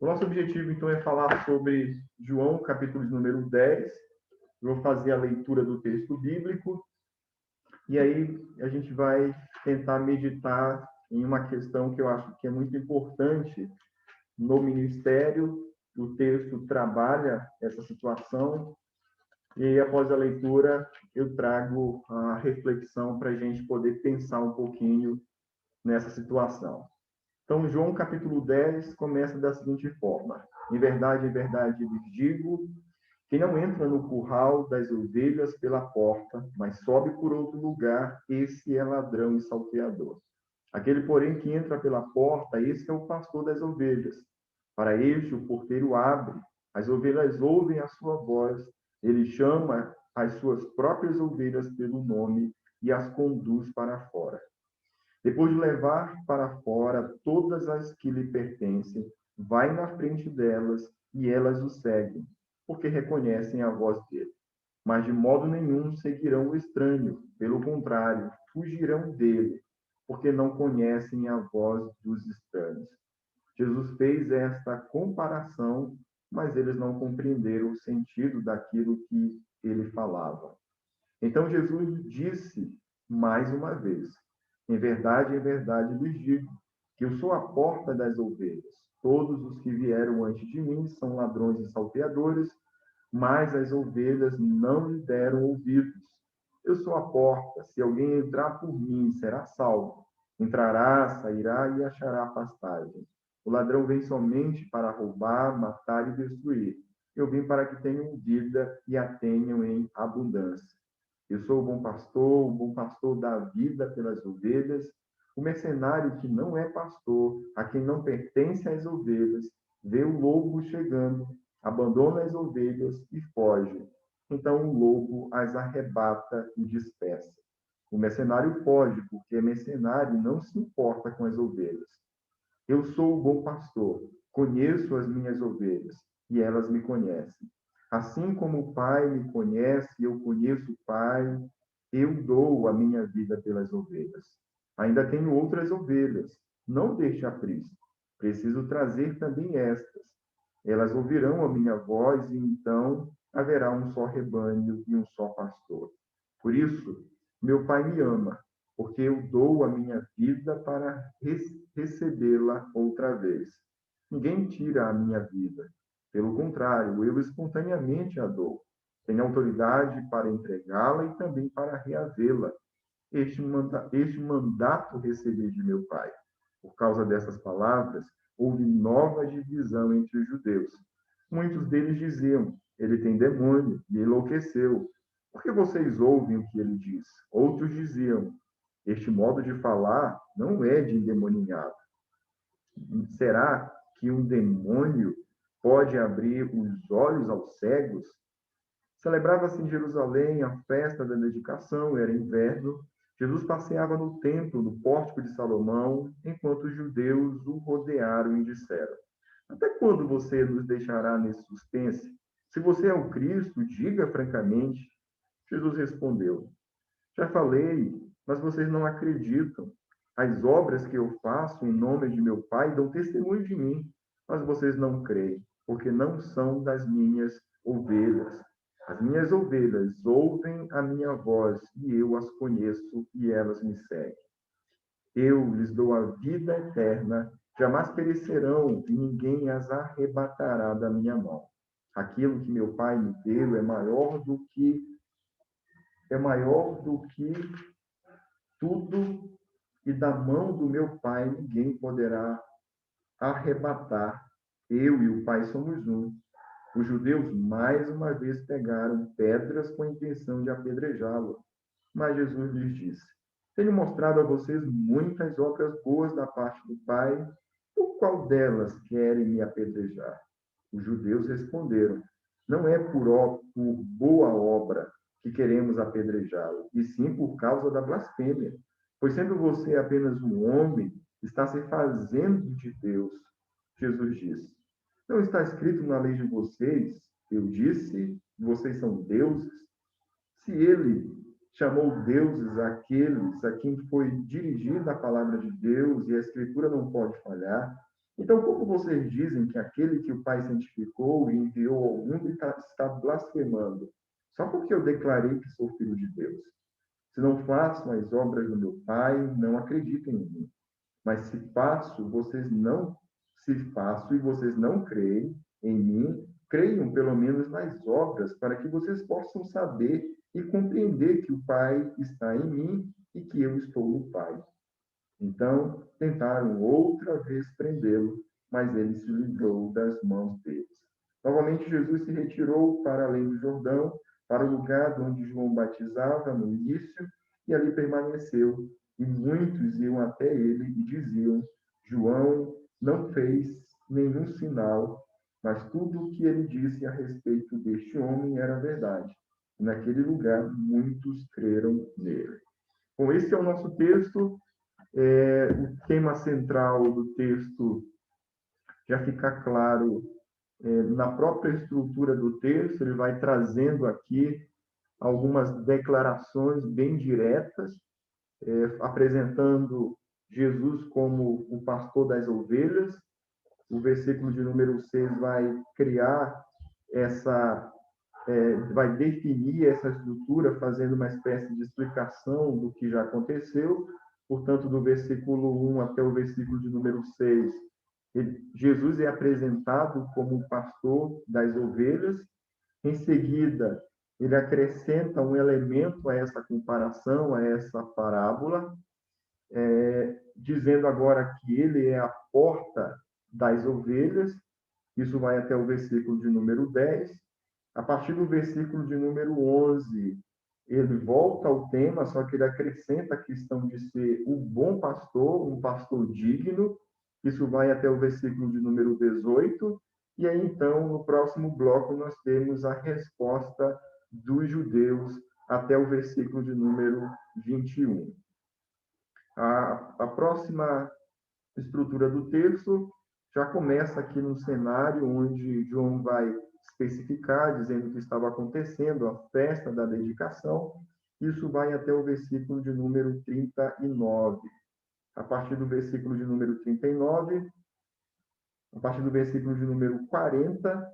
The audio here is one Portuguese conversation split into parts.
O nosso objetivo, então, é falar sobre João, capítulo de número 10. Eu vou fazer a leitura do texto bíblico e aí a gente vai tentar meditar em uma questão que eu acho que é muito importante no ministério. O texto trabalha essa situação e após a leitura eu trago a reflexão para a gente poder pensar um pouquinho nessa situação. Então, João capítulo 10 começa da seguinte forma: em verdade, lhes digo, quem não entra no curral das ovelhas pela porta, mas sobe por outro lugar, esse é ladrão e salteador. Aquele, porém, que entra pela porta, esse é o pastor das ovelhas. Para este, o porteiro abre, as ovelhas ouvem a sua voz, ele chama as suas próprias ovelhas pelo nome e as conduz para fora. Depois de levar para fora todas as que lhe pertencem, vai na frente delas e elas o seguem, porque reconhecem a voz dele. Mas de modo nenhum seguirão o estranho, pelo contrário, fugirão dele, porque não conhecem a voz dos estranhos. Jesus fez esta comparação, mas eles não compreenderam o sentido daquilo que ele falava. Então Jesus disse mais uma vez: em verdade, lhes digo que eu sou a porta das ovelhas. Todos os que vieram antes de mim são ladrões e salteadores, mas as ovelhas não lhe deram ouvidos. Eu sou a porta. Se alguém entrar por mim, será salvo. Entrará, sairá e achará pastagem. O ladrão vem somente para roubar, matar e destruir. Eu vim para que tenham vida e a tenham em abundância. Eu sou o bom pastor dá vida pelas ovelhas. O mercenário que não é pastor, a quem não pertence às ovelhas, vê o lobo chegando, abandona as ovelhas e foge. Então o lobo as arrebata e dispersa. O mercenário foge, porque é mercenário e não se importa com as ovelhas. Eu sou o bom pastor, conheço as minhas ovelhas, e elas me conhecem. Assim como o Pai me conhece, e eu conheço o Pai, eu dou a minha vida pelas ovelhas. Ainda tenho outras ovelhas, não deixe aprisco. Preciso trazer também estas. Elas ouvirão a minha voz, e então haverá um só rebanho e um só pastor. Por isso, meu Pai me ama, porque eu dou a minha vida para recebê-la outra vez. Ninguém tira a minha vida. Pelo contrário, eu espontaneamente a dou. Tenho autoridade para entregá-la e também para reavê-la. Este mandato recebi de meu Pai. Por causa dessas palavras, houve nova divisão entre os judeus. Muitos deles diziam: ele tem demônio e enlouqueceu. Por que vocês ouvem o que ele diz? Outros diziam: este modo de falar não é de endemoniado. Será que um demônio pode abrir os olhos aos cegos? Celebrava-se em Jerusalém a festa da dedicação, era inverno. Jesus passeava no templo, no pórtico de Salomão, enquanto os judeus o rodearam e disseram: até quando você nos deixará nesse suspense? Se você é o Cristo, diga francamente. Jesus respondeu: já falei, mas vocês não acreditam. As obras que eu faço em nome de meu Pai dão testemunho de mim, mas vocês não creem, porque não são das minhas ovelhas. As minhas ovelhas ouvem a minha voz e eu as conheço e elas me seguem. Eu lhes dou a vida eterna, jamais perecerão e ninguém as arrebatará da minha mão. Aquilo que meu Pai me deu é maior do que tudo, e da mão do meu Pai ninguém poderá arrebatar. Eu e o Pai somos um. Os judeus mais uma vez pegaram pedras com a intenção de apedrejá-lo. Mas Jesus lhes disse: tenho mostrado a vocês muitas obras boas da parte do Pai. Por qual delas querem me apedrejar? Os judeus responderam: não é por boa obra que queremos apedrejá-lo, e sim por causa da blasfêmia. Pois sendo você apenas um homem, está se fazendo de Deus. Jesus disse: não está escrito na lei de vocês, eu disse, vocês são deuses? Se ele chamou deuses aqueles a quem foi dirigida a palavra de Deus, e a Escritura não pode falhar, Então, como vocês dizem que aquele que o Pai santificou e enviou ao mundo está blasfemando, só porque eu declarei que sou filho de Deus? Se não faço as obras do meu Pai, não acreditem em mim. Mas se faço e vocês não creem em mim, creiam pelo menos nas obras, para que vocês possam saber e compreender que o Pai está em mim e que eu estou no Pai. Então, tentaram outra vez prendê-lo, mas ele se livrou das mãos deles. Novamente, Jesus se retirou para além do Jordão, para o lugar onde João batizava no início, e ali permaneceu. E muitos iam até ele e diziam: João não fez nenhum sinal, mas tudo o que ele disse a respeito deste homem era verdade. E naquele lugar, muitos creram nele. Bom, esse é o nosso texto. O tema central do texto já fica claro na própria estrutura do texto, ele vai trazendo aqui algumas declarações bem diretas, apresentando Jesus como o pastor das ovelhas. O versículo de número 6 vai criar vai definir essa estrutura, fazendo uma espécie de explicação do que já aconteceu. Portanto, do versículo 1 até o versículo de número 6, Jesus é apresentado como o pastor das ovelhas. Em seguida, ele acrescenta um elemento a essa comparação, a essa parábola, dizendo agora que ele é a porta das ovelhas. Isso vai até o versículo de número 10. A partir do versículo de número 11, ele volta ao tema, só que ele acrescenta a questão de ser o bom pastor, um pastor digno. Isso vai até o versículo de número 18. E aí, então, no próximo bloco, nós temos a resposta dos judeus até o versículo de número 21. A próxima estrutura do texto já começa aqui num cenário onde João vai especificar, dizendo que estava acontecendo a festa da dedicação. Isso vai até o versículo de número 39. A partir do versículo de número 39, a partir do versículo de número 40,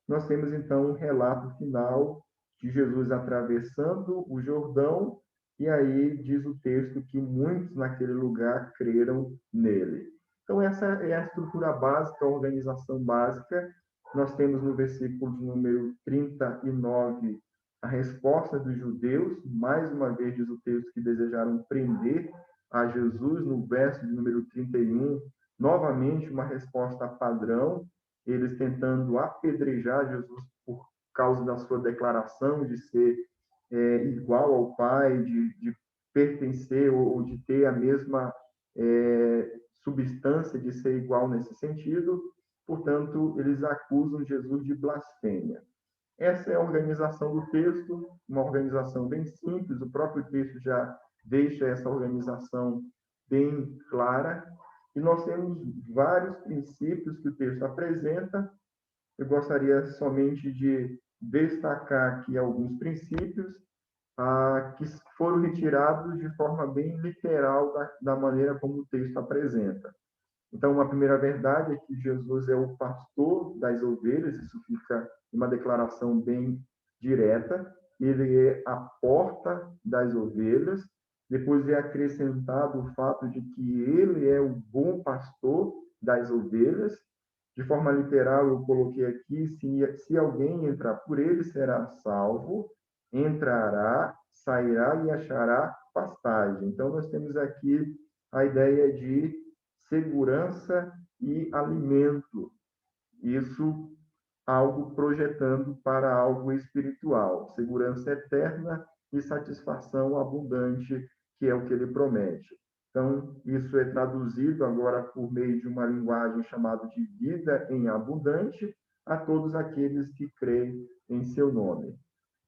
nós temos então um relato final de Jesus atravessando o Jordão, e aí diz o texto que muitos naquele lugar creram nele. Então, essa é a estrutura básica, a organização básica. Nós temos no versículo de número 39 a resposta dos judeus. Mais uma vez diz o texto que desejaram prender a Jesus. No verso de número 31, novamente uma resposta padrão, eles tentando apedrejar Jesus por causa da sua declaração de ser igual ao Pai, de pertencer ou de ter a mesma substância, de ser igual nesse sentido. Portanto, eles acusam Jesus de blasfêmia. Essa é a organização do texto, uma organização bem simples. O próprio texto já deixa essa organização bem clara. E nós temos vários princípios que o texto apresenta. Eu gostaria somente de destacar aqui alguns princípios que foram retirados de forma bem literal da maneira como o texto apresenta. Então, uma primeira verdade é que Jesus é o pastor das ovelhas. Isso fica uma declaração bem direta. Ele é a porta das ovelhas. Depois é acrescentado o fato de que ele é o bom pastor das ovelhas. De forma literal, eu coloquei aqui: se alguém entrar por ele, será salvo, entrará, sairá e achará pastagem. Então, nós temos aqui a ideia de segurança e alimento. Isso algo projetando para algo espiritual, segurança eterna e satisfação abundante, que é o que ele promete. Então, isso é traduzido agora por meio de uma linguagem chamada de vida em abundante a todos aqueles que creem em seu nome.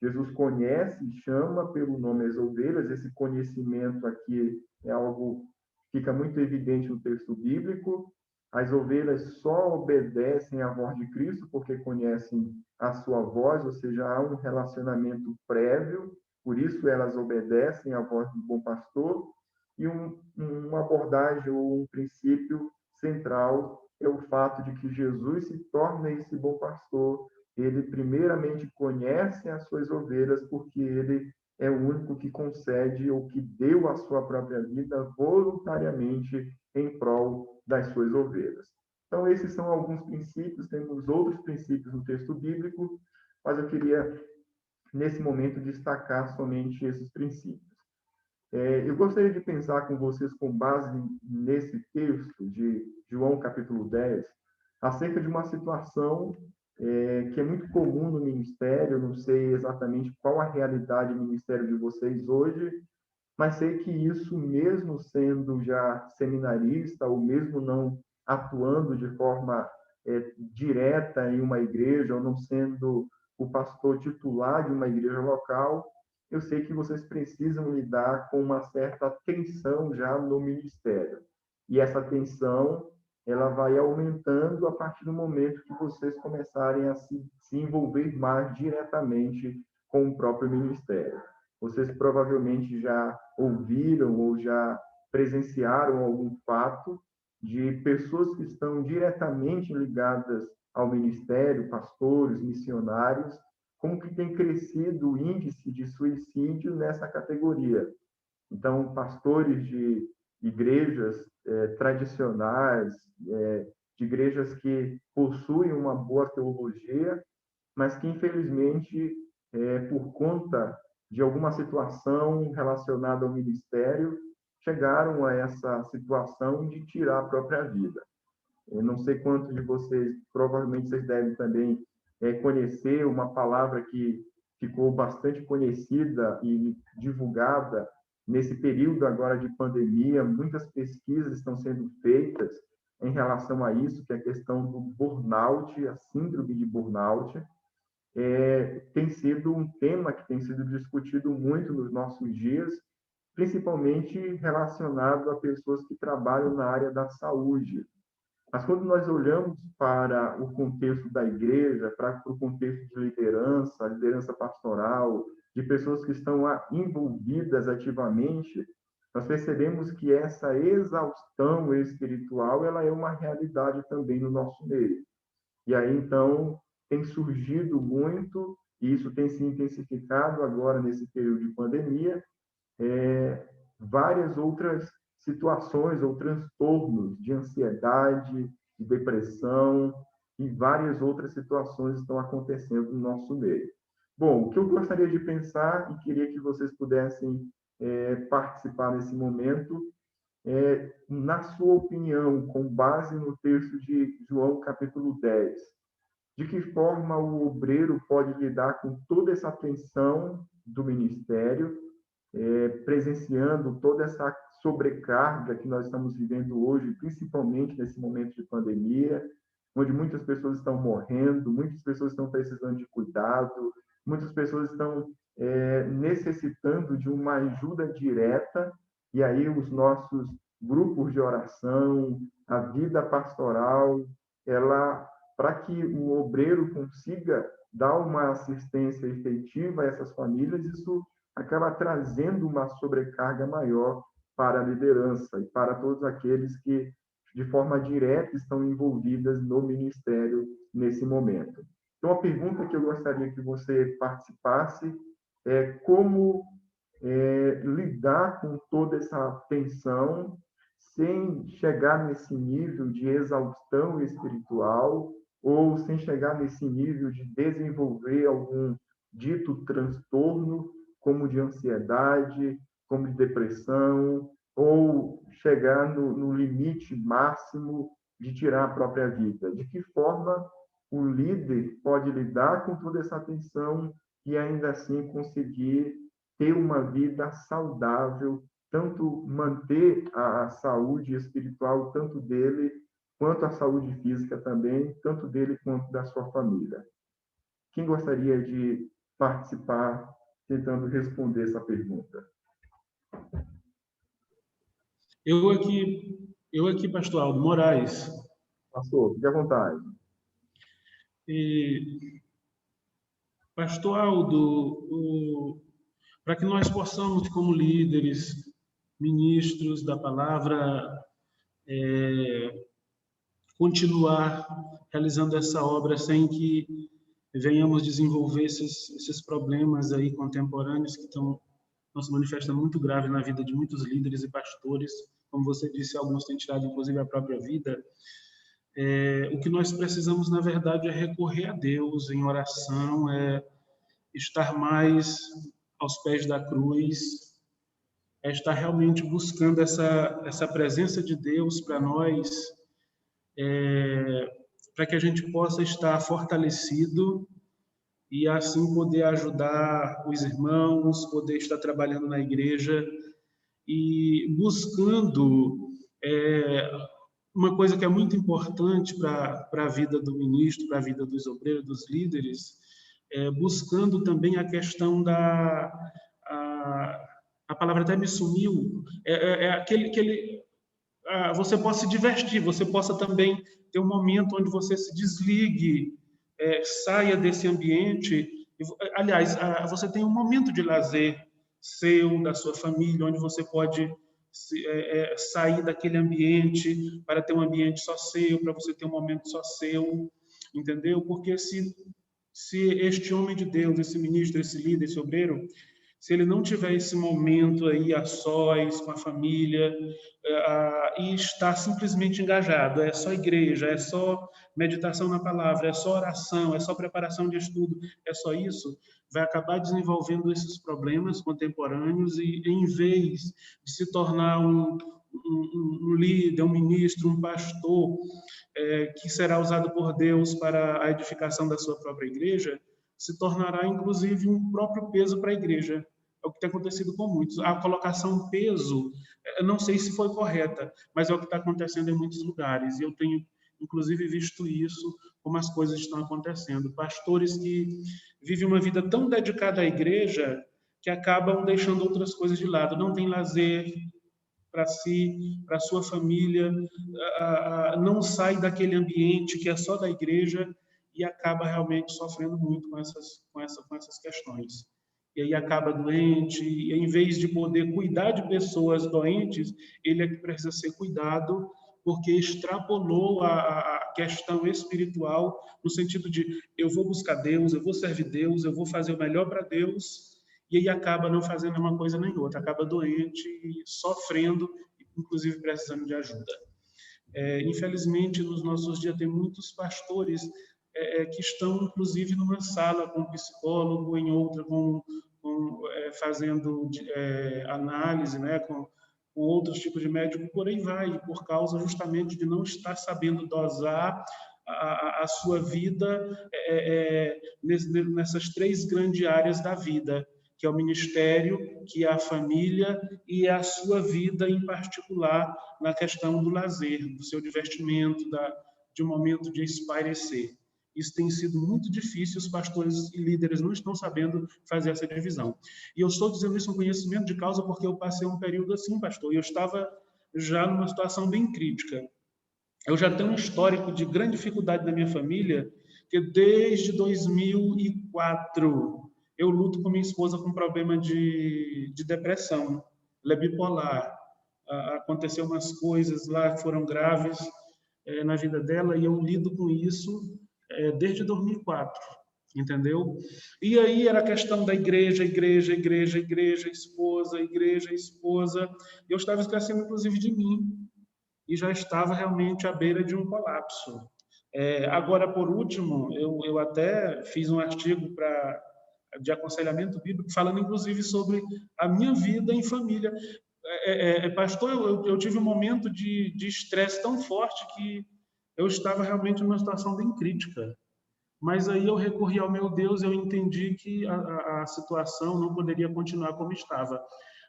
Jesus conhece e chama pelo nome as ovelhas. Esse conhecimento aqui é algo que fica muito evidente no texto bíblico. As ovelhas só obedecem à voz de Cristo porque conhecem a sua voz, ou seja, há um relacionamento prévio, por isso elas obedecem à voz do bom pastor. E uma abordagem ou um princípio central é o fato de que Jesus se torna esse bom pastor. Ele primeiramente conhece as suas ovelhas, porque ele é o único que concede ou que deu a sua própria vida voluntariamente em prol das suas ovelhas. Então, esses são alguns princípios, temos outros princípios no texto bíblico, mas eu queria, nesse momento, destacar somente esses princípios. Eu gostaria de pensar com vocês, com base nesse texto de João capítulo 10, acerca de uma situação que é muito comum no ministério. Não sei exatamente qual a realidade do ministério de vocês hoje, mas sei que isso, mesmo sendo já seminarista, ou mesmo não atuando de forma direta em uma igreja, ou não sendo o pastor titular de uma igreja local, eu sei que vocês precisam lidar com uma certa tensão já no ministério. E essa tensão, ela vai aumentando a partir do momento que vocês começarem a se envolver mais diretamente com o próprio ministério. Vocês provavelmente já ouviram ou já presenciaram algum fato de pessoas que estão diretamente ligadas ao ministério, pastores, missionários, como que tem crescido o índice de suicídio nessa categoria. Então, pastores de igrejas tradicionais, de igrejas que possuem uma boa teologia, mas que, infelizmente, por conta de alguma situação relacionada ao ministério, chegaram a essa situação de tirar a própria vida. Eu não sei quantos de vocês, provavelmente vocês devem também conhecer uma palavra que ficou bastante conhecida e divulgada nesse período agora de pandemia. Muitas pesquisas estão sendo feitas em relação a isso, que é a questão do burnout, a síndrome de burnout. Tem sido um tema que tem sido discutido muito nos nossos dias, principalmente relacionado a pessoas que trabalham na área da saúde. Mas quando nós olhamos para o contexto da igreja, para o contexto de liderança, a liderança pastoral, de pessoas que estão envolvidas ativamente, nós percebemos que essa exaustão espiritual, ela é uma realidade também no nosso meio. E aí, então, tem surgido muito, e isso tem se intensificado agora nesse período de pandemia, várias outras situações ou transtornos de ansiedade, de depressão, e várias outras situações estão acontecendo no nosso meio. Bom, o que eu gostaria de pensar, e queria que vocês pudessem participar nesse momento, na sua opinião, com base no texto de João capítulo 10, de que forma o obreiro pode lidar com toda essa tensão do ministério, presenciando toda essa sobrecarga que nós estamos vivendo hoje, principalmente nesse momento de pandemia, onde muitas pessoas estão morrendo, muitas pessoas estão precisando de cuidado, muitas pessoas estão necessitando de uma ajuda direta, e aí os nossos grupos de oração, a vida pastoral, ela, para que o obreiro consiga dar uma assistência efetiva a essas famílias, isso acaba trazendo uma sobrecarga maior para a liderança e para todos aqueles que, de forma direta, estão envolvidas no ministério nesse momento. Então, a pergunta que eu gostaria que você participasse é como lidar com toda essa tensão sem chegar nesse nível de exaustão espiritual ou sem chegar nesse nível de desenvolver algum dito transtorno, como de ansiedade, como de depressão, ou chegar no limite máximo de tirar a própria vida. De que forma o líder pode lidar com toda essa tensão e ainda assim conseguir ter uma vida saudável, tanto manter a saúde espiritual, tanto dele, quanto a saúde física também, tanto dele quanto da sua família. Quem gostaria de participar tentando responder essa pergunta? Eu aqui, pastor Aldo Moraes. Pastor, fique à vontade. Pastor Aldo, para que nós possamos, como líderes, ministros da palavra, continuar realizando essa obra sem que venhamos desenvolver esses problemas aí contemporâneos que estão se manifestando muito grave na vida de muitos líderes e pastores. Como você disse, alguns têm tirado inclusive a própria vida. O que nós precisamos, na verdade, é recorrer a Deus em oração, é estar mais aos pés da cruz, é estar realmente buscando essa presença de Deus para nós, para que a gente possa estar fortalecido e assim poder ajudar os irmãos, poder estar trabalhando na igreja e buscando uma coisa que é muito importante para a vida do ministro, para a vida dos obreiros, dos líderes, buscando também a questão a palavra até me sumiu, você possa se divertir, você possa também ter um momento onde você se desligue, saia desse ambiente. Aliás, você tem um momento de lazer seu, da sua família, onde você pode sair daquele ambiente para ter um ambiente só seu, para você ter um momento só seu, entendeu? Porque se este homem de Deus, esse ministro, esse líder, esse obreiro, se ele não tiver esse momento aí a sós, com a família, e está simplesmente engajado, é só igreja, é só meditação na palavra, é só oração, é só preparação de estudo, é só isso, vai acabar desenvolvendo esses problemas contemporâneos e, em vez de se tornar um líder, um ministro, um pastor, que será usado por Deus para a edificação da sua própria igreja, se tornará, inclusive, um próprio peso para a igreja. É o que tem acontecido com muitos. A colocação peso, eu não sei se foi correta, mas é o que está acontecendo em muitos lugares. E eu tenho, inclusive, visto isso, como as coisas estão acontecendo. Pastores que vivem uma vida tão dedicada à igreja que acabam deixando outras coisas de lado. Não tem lazer para si, para a sua família, não sai daquele ambiente que é só da igreja e acaba realmente sofrendo muito com essas questões. E aí acaba doente, e em vez de poder cuidar de pessoas doentes, ele é que precisa ser cuidado, porque extrapolou a questão espiritual, no sentido de eu vou buscar Deus, eu vou servir Deus, eu vou fazer o melhor para Deus, e aí acaba não fazendo uma coisa nem outra, acaba doente e sofrendo, inclusive precisando de ajuda. Infelizmente, nos nossos dias, tem muitos pastores que estão, inclusive, numa sala com um psicólogo, em outra fazendo análise, né, com outros tipos de médico, por aí vai, por causa justamente de não estar sabendo dosar a sua vida nessas três grandes áreas da vida, que é o ministério, que é a família e a sua vida em particular na questão do lazer, do seu divertimento, de um momento de espairecer. Isso tem sido muito difícil, os pastores e líderes não estão sabendo fazer essa divisão. E eu estou dizendo isso com conhecimento de causa porque eu passei um período assim, pastor, e eu estava já numa situação bem crítica. Eu já tenho um histórico de grande dificuldade na minha família, que desde 2004 eu luto com minha esposa com problema de depressão. Ela é bipolar. Aconteceu umas coisas lá que foram graves na vida dela e eu lido com isso desde 2004, entendeu? E aí era a questão da igreja, esposa. E eu estava esquecendo, inclusive, de mim. E já estava realmente à beira de um colapso. Agora, por último, eu até fiz um artigo de aconselhamento bíblico, falando, inclusive, sobre a minha vida em família. Pastor, eu tive um momento de estresse tão forte que eu estava realmente numa situação bem crítica. Mas aí eu recorri ao meu Deus, eu entendi que a situação não poderia continuar como estava.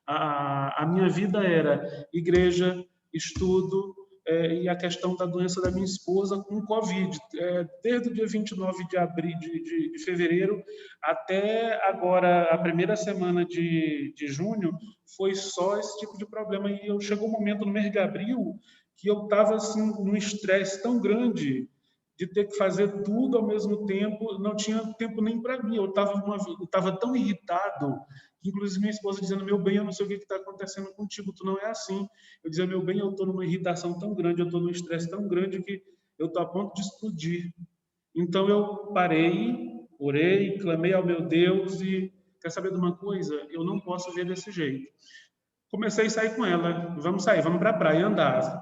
A minha vida era igreja, estudo, e a questão da doença da minha esposa com Covid. Desde o dia 29 de fevereiro até agora, a primeira semana de junho, foi só esse tipo de problema. E chegou um momento no mês de abril que eu estava assim, num estresse tão grande de ter que fazer tudo ao mesmo tempo, não tinha tempo nem para mim. Eu estava tão irritado, que inclusive minha esposa dizendo, meu bem, eu não sei o que está acontecendo contigo, tu não é assim. Eu dizia, meu bem, eu estou numa irritação tão grande, eu estou num estresse tão grande que eu estou a ponto de explodir. Então eu parei, orei, clamei ao meu Deus e quer saber de uma coisa? Eu não posso ver desse jeito. Comecei a sair com ela. Vamos sair, vamos para a praia andar.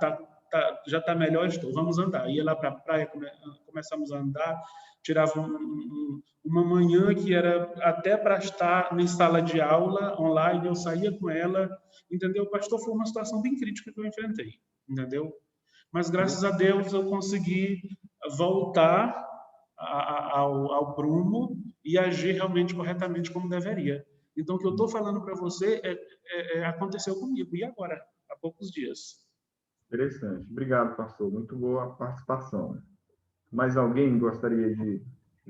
Já está melhor, estou. Vamos andar. Ia lá para a praia, começamos a andar. Tirava uma manhã que era até para estar em sala de aula online. Eu saía com ela, entendeu? Pastor, foi uma situação bem crítica que eu enfrentei, entendeu? Mas graças a Deus eu consegui voltar ao prumo e agir realmente corretamente como deveria. Então, o que eu estou falando para você aconteceu comigo, e agora? Há poucos dias. Interessante. Obrigado, pastor. Muito boa a participação. Mais alguém gostaria de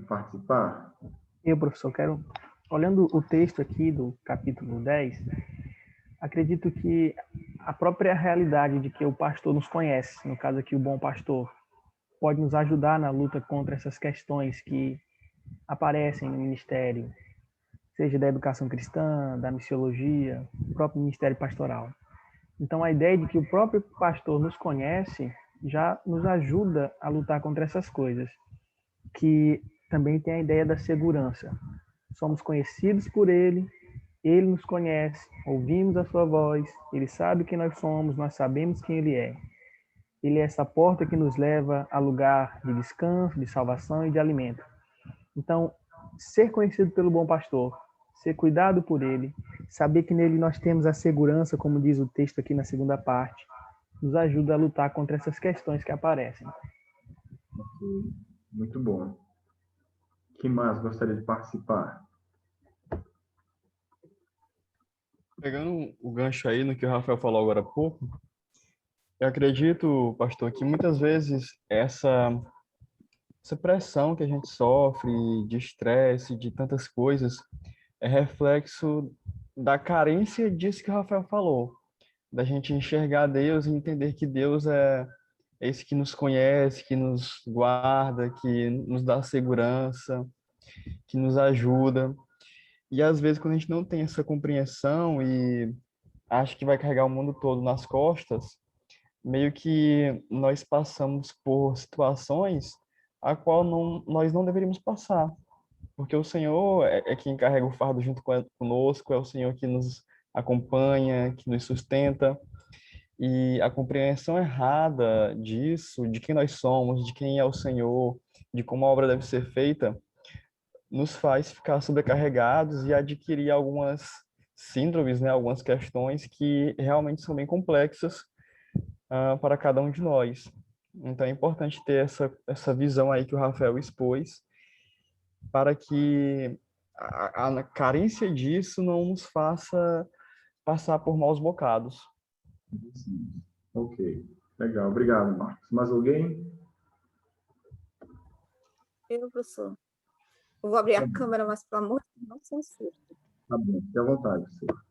participar? Eu, professor, olhando o texto aqui do capítulo 10, acredito que a própria realidade de que o pastor nos conhece, no caso aqui o bom pastor, pode nos ajudar na luta contra essas questões que aparecem no ministério, seja da educação cristã, da missiologia, do próprio ministério pastoral. Então, a ideia de que o próprio pastor nos conhece já nos ajuda a lutar contra essas coisas, que também tem a ideia da segurança. Somos conhecidos por ele nos conhece, ouvimos a sua voz, ele sabe quem nós somos, nós sabemos quem ele é. Ele é essa porta que nos leva a lugar de descanso, de salvação e de alimento. Então, ser conhecido pelo bom pastor, ser cuidado por ele, saber que nele nós temos a segurança, como diz o texto aqui na segunda parte, nos ajuda a lutar contra essas questões que aparecem. Muito bom. Quem mais gostaria de participar? Pegando o gancho aí no que o Rafael falou agora há pouco, eu acredito, pastor, que muitas vezes essa pressão que a gente sofre de estresse, de tantas coisas, é reflexo da carência disso que o Rafael falou, da gente enxergar Deus e entender que Deus é esse que nos conhece, que nos guarda, que nos dá segurança, que nos ajuda. E às vezes quando a gente não tem essa compreensão e acha que vai carregar o mundo todo nas costas, meio que nós passamos por situações a qual nós não deveríamos passar, porque o Senhor é quem carrega o fardo junto conosco, é o Senhor que nos acompanha, que nos sustenta, e a compreensão errada disso, de quem nós somos, de quem é o Senhor, de como a obra deve ser feita, nos faz ficar sobrecarregados e adquirir algumas síndromes, né, algumas questões que realmente são bem complexas para cada um de nós. Então é importante ter essa visão aí que o Rafael expôs, para que a carência disso não nos faça passar por maus bocados. Sim. Ok. Legal. Obrigado, Marcos. Mais alguém? Eu, professor. Eu vou abrir a câmera, mas, pelo amor de Deus, não censura. Tá bom. Fique à vontade, senhor.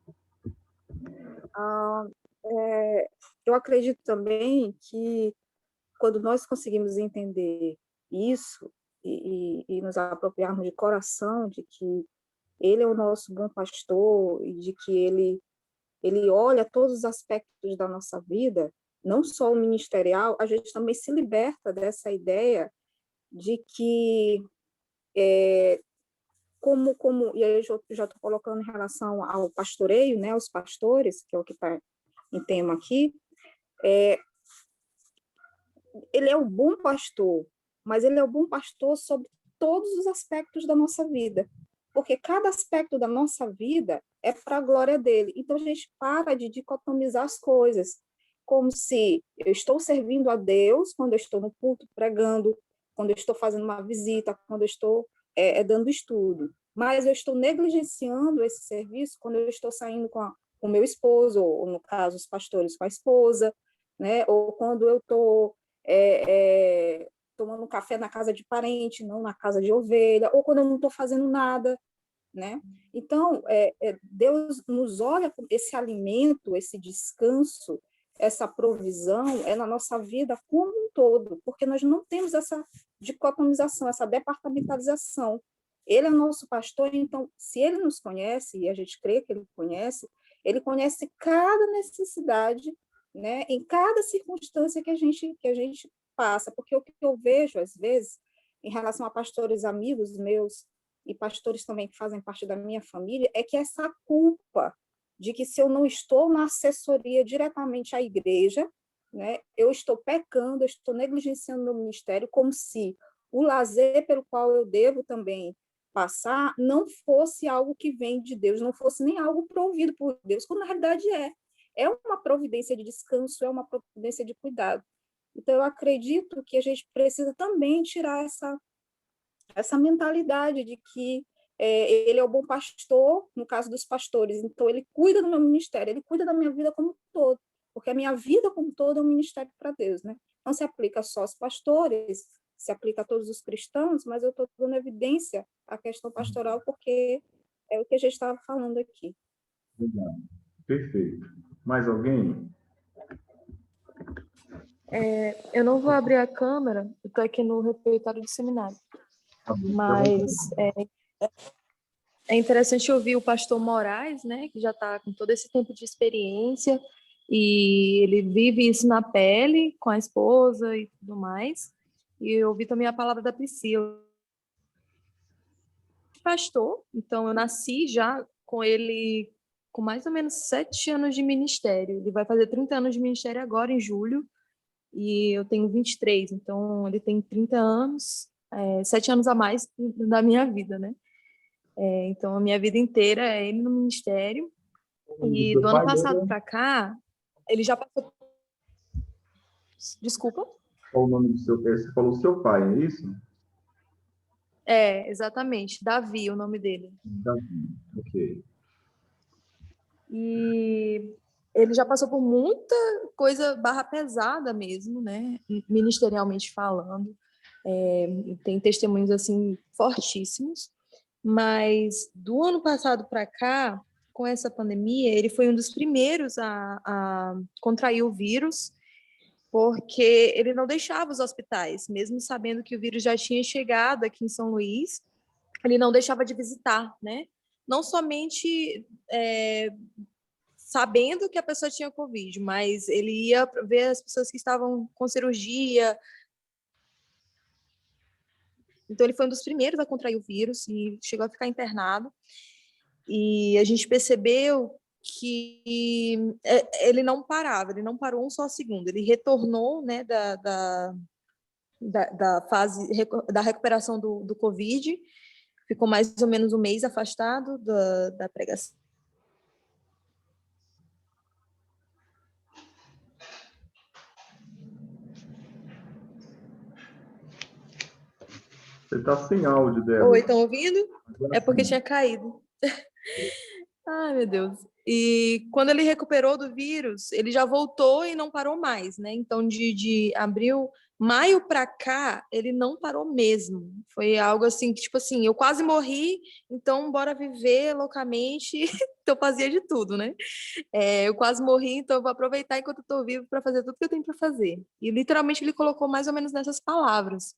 Eu acredito também que quando nós conseguimos entender isso e nos apropriarmos de coração de que ele é o nosso bom pastor e de que ele olha todos os aspectos da nossa vida, não só o ministerial, a gente também se liberta dessa ideia de que e aí eu já estou colocando em relação ao pastoreio, né, aos pastores, que é o que está em tema aqui, ele é o bom pastor, mas ele é o bom pastor sobre todos os aspectos da nossa vida, porque cada aspecto da nossa vida é para a glória dele. Então, a gente para de dicotomizar as coisas, como se eu estou servindo a Deus quando eu estou no culto pregando, quando eu estou fazendo uma visita, quando eu estou dando estudo, mas eu estou negligenciando esse serviço quando eu estou saindo com o meu esposo, ou no caso, os pastores com a esposa, né? Ou quando eu estou tomando um café na casa de parente, não na casa de ovelha, ou quando eu não estou fazendo nada, né? Então, Deus nos olha com esse alimento, esse descanso, essa provisão na nossa vida como um todo, porque nós não temos essa dicotomização, essa departamentalização. Ele é nosso pastor, então, se ele nos conhece, e a gente crê que ele conhece cada necessidade, né, em cada circunstância que a gente passa, porque o que eu vejo, às vezes, em relação a pastores amigos meus e pastores também que fazem parte da minha família, é que essa culpa de que se eu não estou na assessoria diretamente à igreja, né, eu estou pecando, eu estou negligenciando meu ministério, como se o lazer pelo qual eu devo também passar não fosse algo que vem de Deus, não fosse nem algo provido por Deus, quando na realidade é uma providência de descanso, é uma providência de cuidado. Então, eu acredito que a gente precisa também tirar essa mentalidade de que ele é o bom pastor, no caso dos pastores, então ele cuida do meu ministério, ele cuida da minha vida como um todo, porque a minha vida como um todo é um ministério para Deus, né? Não se aplica só aos pastores, se aplica a todos os cristãos, mas eu estou dando evidência à questão pastoral porque é o que a gente estava falando aqui. Legal. Perfeito. Mais alguém? Eu não vou abrir a câmera, eu estou aqui no refeitório do seminário, mas é interessante ouvir o pastor Moraes, né, que já está com todo esse tempo de experiência e ele vive isso na pele com a esposa e tudo mais. E eu ouvi também a palavra da Priscila. Pastor, então eu nasci já com ele com mais ou menos 7 anos de ministério. Ele vai fazer 30 anos de ministério agora em julho e eu tenho 23, então ele tem 30 anos, 7 anos a mais da minha vida, né? Então a minha vida inteira é ele no ministério. E do ano passado para cá, ele já passou. Desculpa? Qual o nome do seu pai? Você falou seu pai, é isso? Exatamente. Davi, o nome dele. Davi, ok. E ele já passou por muita coisa barra pesada mesmo, né? Ministerialmente falando. Tem testemunhos, assim, fortíssimos. Mas do ano passado para cá, com essa pandemia, ele foi um dos primeiros a contrair o vírus, porque ele não deixava os hospitais, mesmo sabendo que o vírus já tinha chegado aqui em São Luís, ele não deixava de visitar, né? Não somente sabendo que a pessoa tinha Covid, mas ele ia ver as pessoas que estavam com cirurgia. Então, ele foi um dos primeiros a contrair o vírus e chegou a ficar internado. E a gente percebeu que ele não parava, ele não parou um só segundo. Ele retornou, né, da fase da recuperação do Covid, ficou mais ou menos um mês afastado da pregação. Você está sem áudio, Débora. Oi, estão ouvindo? Agora É porque sim. tinha caído. Ai, meu Deus. E quando ele recuperou do vírus, ele já voltou e não parou mais, né? Então, de abril, maio para cá, ele não parou mesmo. Foi algo assim, que tipo assim, eu quase morri, então bora viver loucamente. Então, eu fazia de tudo, né? Eu quase morri, então eu vou aproveitar enquanto eu tô vivo para fazer tudo que eu tenho para fazer. E literalmente ele colocou mais ou menos nessas palavras.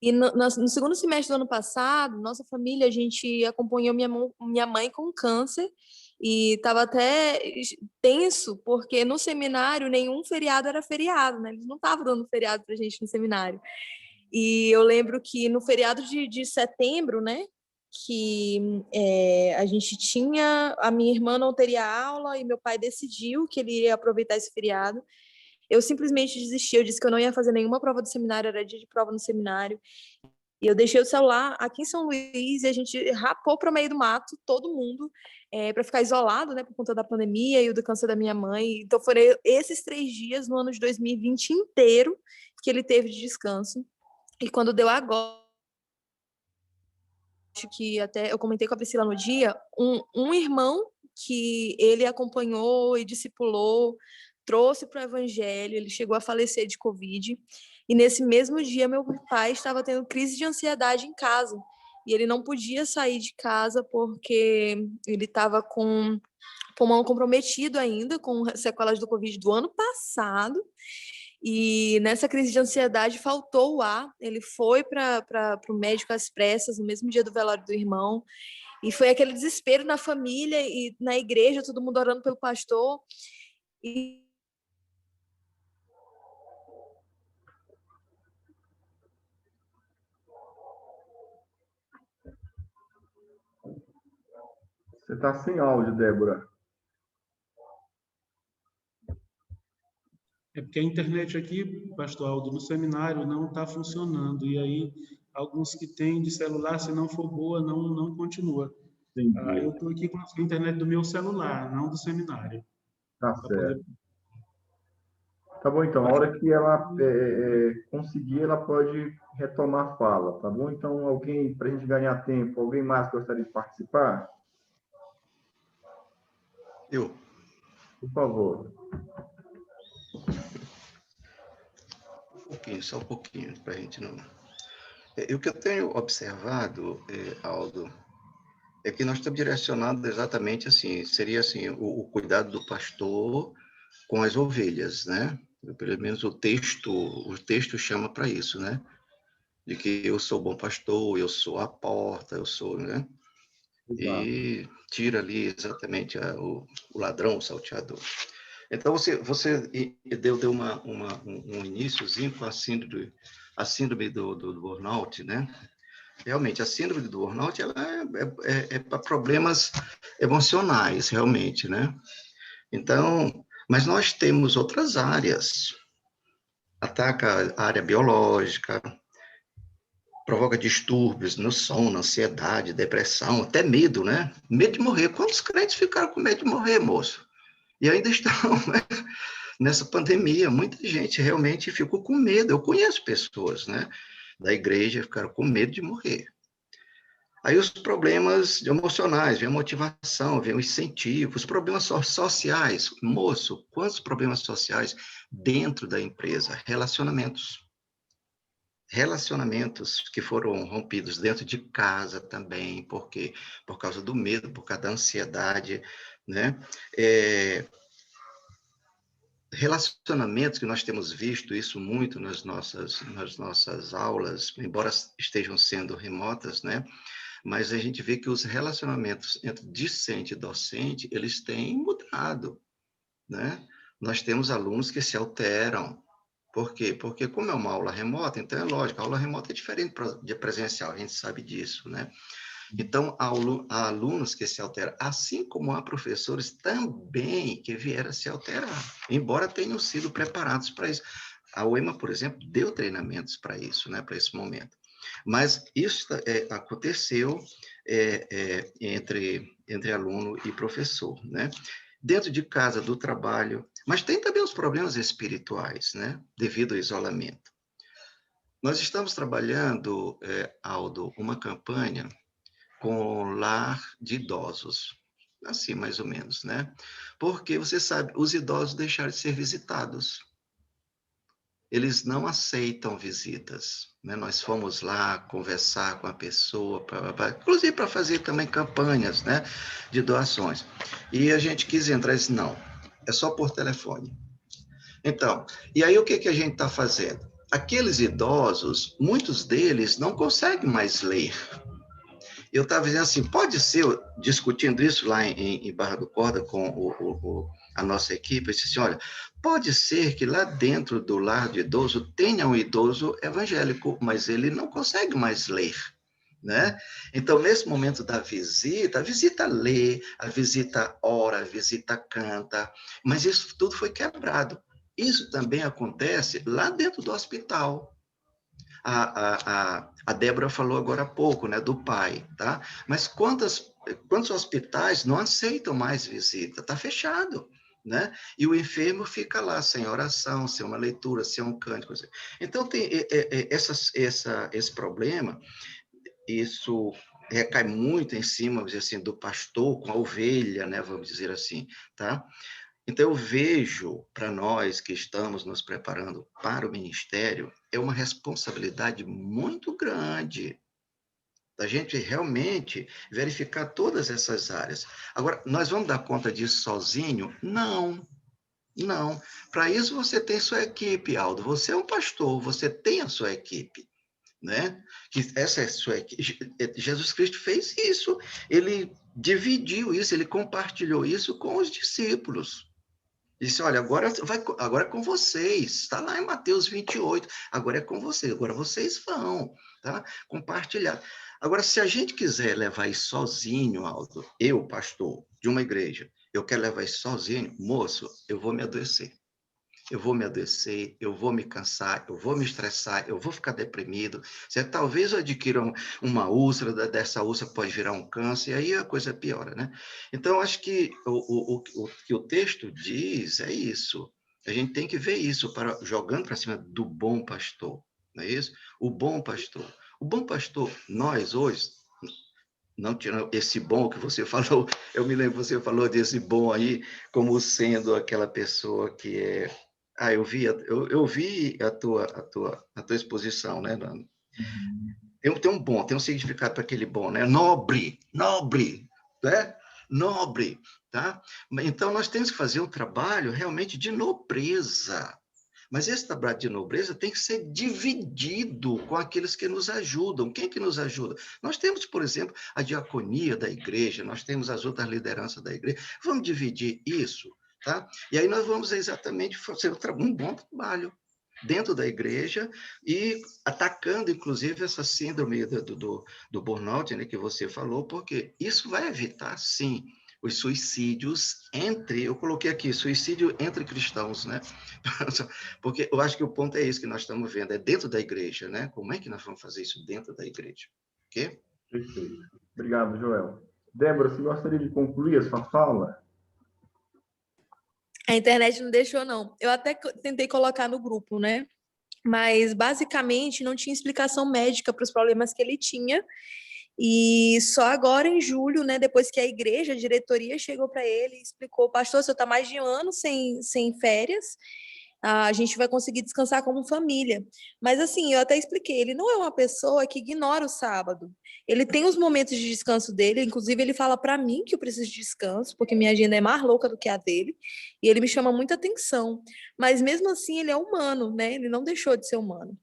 E no segundo semestre do ano passado, nossa família, a gente acompanhou minha mãe com câncer e estava até tenso, porque no seminário nenhum feriado era feriado, né? Eles não estavam dando feriado para a gente no seminário. E eu lembro que no feriado de setembro, né, que a gente tinha, a minha irmã não teria aula e meu pai decidiu que ele ia aproveitar esse feriado. Eu simplesmente desisti, eu disse que eu não ia fazer nenhuma prova do seminário, era dia de prova no seminário. E eu deixei o celular aqui em São Luís e a gente rapou para o meio do mato, todo mundo, para ficar isolado, né, por conta da pandemia e do câncer da minha mãe. Então foram esses 3 dias no ano de 2020 inteiro que ele teve de descanso. E quando deu agora, acho que até eu comentei com a Priscila no dia, um irmão que ele acompanhou e discipulou, trouxe para o evangelho, ele chegou a falecer de Covid, e nesse mesmo dia meu pai estava tendo crise de ansiedade em casa, e ele não podia sair de casa porque ele estava com o pulmão comprometido ainda, com sequelas do Covid do ano passado, e nessa crise de ansiedade faltou o ar, ele foi para o médico às pressas, no mesmo dia do velório do irmão, e foi aquele desespero na família e na igreja, todo mundo orando pelo pastor, e Você está sem áudio, Débora. É porque a internet aqui, pastor Aldo, no seminário não está funcionando. E aí, alguns que têm de celular, se não for boa, não continua. Entendi. Eu estou aqui com a internet do meu celular, não do seminário. Tá Para certo. poder... Tá bom, então. A hora que ela conseguir, ela pode retomar a fala, tá bom? Então, alguém, para a gente ganhar tempo, alguém mais gostaria de participar? Eu. Por favor. Só um pouquinho, para a gente não... O que eu tenho observado, Aldo, é que nós estamos direcionados exatamente assim, seria assim, o cuidado do pastor com as ovelhas, né? Pelo menos o texto chama para isso, né? De que eu sou bom pastor, eu sou a porta, eu sou, né? Exato. E tira ali exatamente o ladrão, o salteador. Então, você deu um iniciozinho com a síndrome do burnout, né? Realmente, a síndrome do burnout ela é para problemas emocionais, realmente, né? Então, mas nós temos outras áreas. Ataca a área biológica, provoca distúrbios no sono, ansiedade, depressão, até medo, né? Medo de morrer. Quantos crentes ficaram com medo de morrer, moço? E ainda estão, né? Nessa pandemia, muita gente realmente ficou com medo. Eu conheço pessoas, né, da igreja que ficaram com medo de morrer. Aí os problemas emocionais, vem a motivação, vem o incentivo, os problemas sociais. Moço, quantos problemas sociais dentro da empresa? Relacionamentos que foram rompidos dentro de casa também, porque por causa do medo, por causa da ansiedade, né? Relacionamentos que nós temos visto isso muito nas nossas aulas, embora estejam sendo remotas, né? Mas a gente vê que os relacionamentos entre discente e docente, eles têm mudado, né? Nós temos alunos que se alteram. Por quê? Porque como é uma aula remota, então é lógico, a aula remota é diferente de presencial, a gente sabe disso, né? Então, há alunos que se alteram, assim como há professores também que vieram se alterar, embora tenham sido preparados para isso. A UEMA, por exemplo, deu treinamentos para isso, né, para esse momento. Mas isso aconteceu entre aluno e professor, né? Dentro de casa, do trabalho, mas tem também os problemas espirituais, né, devido ao isolamento. Nós estamos trabalhando, Aldo, uma campanha com lar de idosos, assim mais ou menos, né? Porque você sabe, os idosos deixaram de ser visitados. Eles não aceitam visitas, né? Nós fomos lá conversar com a pessoa, inclusive para fazer também campanhas, né, de doações. E a gente quis entrar e disse, não, é só por telefone. Então, e aí o que a gente está fazendo? Aqueles idosos, muitos deles não conseguem mais ler. Eu estava dizendo assim, pode ser, discutindo isso lá em Barra do Corda com a nossa equipe, eu disse assim, olha, pode ser que lá dentro do lar de idoso tenha um idoso evangélico, mas ele não consegue mais ler, né? Então, nesse momento da visita, a visita lê, a visita ora, a visita canta, mas isso tudo foi quebrado. Isso também acontece lá dentro do hospital. A Débora falou agora há pouco, né, do pai, tá? Mas quantos hospitais não aceitam mais visita? Está fechado, né? E o enfermo fica lá, sem oração, sem uma leitura, sem um cântico. Então, tem esse problema, isso recai muito em cima, vamos dizer assim, do pastor com a ovelha, né, vamos dizer assim, tá? Então, eu vejo, para nós que estamos nos preparando para o ministério, é uma responsabilidade muito grande da gente realmente verificar todas essas áreas. Agora, nós vamos dar conta disso sozinho? Não, não. Para isso, você tem sua equipe, Aldo. Você é um pastor, você tem a sua equipe, né? Que essa é a sua equipe. Jesus Cristo fez isso. Ele dividiu isso, ele compartilhou isso com os discípulos. Disse, olha, agora é com vocês. Está lá em Mateus 28. Agora é com vocês. Agora vocês vão, tá? Compartilhar. Agora, se a gente quiser levar isso sozinho, Aldo, eu, pastor de uma igreja, eu quero levar isso sozinho, moço, eu vou me adoecer. Eu vou me adoecer, eu vou me cansar, eu vou me estressar, eu vou ficar deprimido. Talvez eu adquira uma úlcera, dessa úlcera pode virar um câncer, e aí a coisa piora, né? Então, acho que o que o texto diz é isso. A gente tem que ver isso, jogando para cima do bom pastor, não é isso? O bom pastor. O bom pastor, nós hoje, não tirando esse bom que você falou, eu me lembro que você falou desse bom aí, como sendo aquela pessoa que é. Ah, eu vi a tua exposição, né, Nando? Tem um significado para aquele bom, né? Nobre, né? Nobre, tá? Então, nós temos que fazer um trabalho realmente de nobreza. Mas esse trabalho de nobreza tem que ser dividido com aqueles que nos ajudam. Quem que nos ajuda? Nós temos, por exemplo, a diaconia da igreja, nós temos as outras lideranças da igreja. Vamos dividir isso, tá? E aí nós vamos exatamente fazer um bom trabalho dentro da igreja e atacando, inclusive, essa síndrome do burnout, né, que você falou, porque isso vai evitar, sim, os suicídios eu coloquei aqui, suicídio entre cristãos, né? Porque eu acho que o ponto é isso que nós estamos vendo, é dentro da igreja, né? Como é que nós vamos fazer isso dentro da igreja? Ok? Perfeito. Obrigado, Joel. Débora, você gostaria de concluir a sua fala? A internet não deixou, não. Eu até tentei colocar no grupo, né? Mas, basicamente, não tinha explicação médica para os problemas que ele tinha. E só agora, em julho, né, depois que a igreja, a diretoria, chegou para ele e explicou, pastor, o senhor está mais de um ano sem férias, a gente vai conseguir descansar como família. Mas, assim, eu até expliquei, ele não é uma pessoa que ignora o sábado. Ele tem os momentos de descanso dele, inclusive ele fala para mim que eu preciso de descanso, porque minha agenda é mais louca do que a dele, e ele me chama muita atenção. Mas, mesmo assim, ele é humano, né? Ele não deixou de ser humano.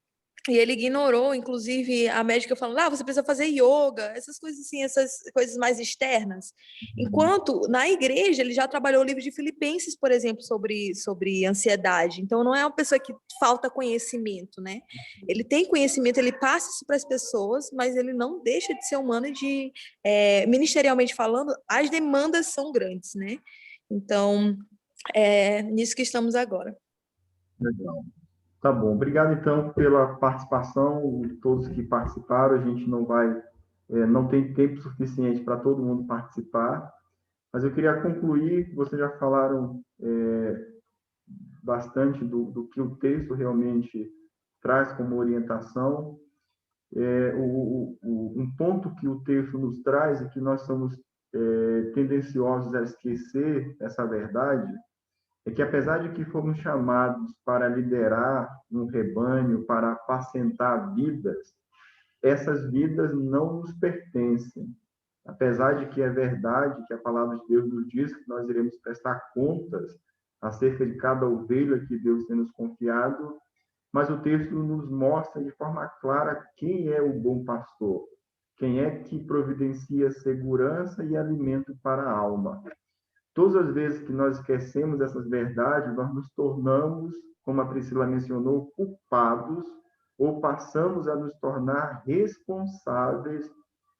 E ele ignorou, inclusive, a médica falando, você precisa fazer yoga, essas coisas assim, essas coisas mais externas. Enquanto, na igreja, ele já trabalhou o livro de Filipenses, por exemplo, sobre ansiedade. Então, não é uma pessoa que falta conhecimento, né? Ele tem conhecimento, ele passa isso para as pessoas, mas ele não deixa de ser humano e ministerialmente falando, as demandas são grandes, né? Então, é nisso que estamos agora. Legal. Tá bom. Obrigado, então, pela participação, todos que participaram. A gente não tem tempo suficiente para todo mundo participar, mas eu queria concluir. Vocês já falaram bastante do que o texto realmente traz como orientação. Um ponto que o texto nos traz é que nós somos tendenciosos a esquecer essa verdade, é que apesar de que fomos chamados para liderar um rebanho, para apacentar vidas, essas vidas não nos pertencem. Apesar de que é verdade que a palavra de Deus nos diz que nós iremos prestar contas acerca de cada ovelha que Deus tem nos confiado, mas o texto nos mostra de forma clara quem é o bom pastor, quem é que providencia segurança e alimento para a alma. Todas as vezes que nós esquecemos essas verdades, nós nos tornamos, como a Priscila mencionou, culpados ou passamos a nos tornar responsáveis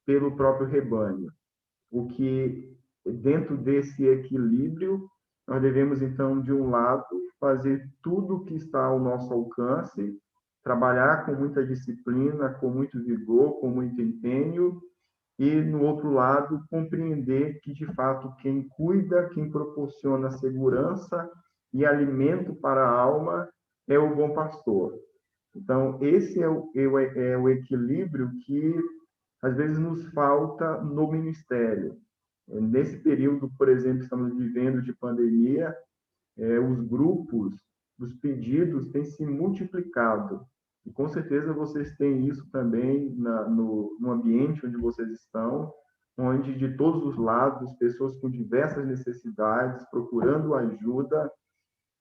pelo próprio rebanho. O que, dentro desse equilíbrio, nós devemos, então, de um lado, fazer tudo o que está ao nosso alcance, trabalhar com muita disciplina, com muito vigor, com muito empenho, e, no outro lado, compreender que, de fato, quem cuida, quem proporciona segurança e alimento para a alma é o bom pastor. Então, esse é o equilíbrio que, às vezes, nos falta no ministério. Nesse período, por exemplo, estamos vivendo de pandemia, os grupos, os pedidos têm se multiplicado. E com certeza vocês têm isso também no ambiente onde vocês estão, onde de todos os lados, pessoas com diversas necessidades, procurando ajuda,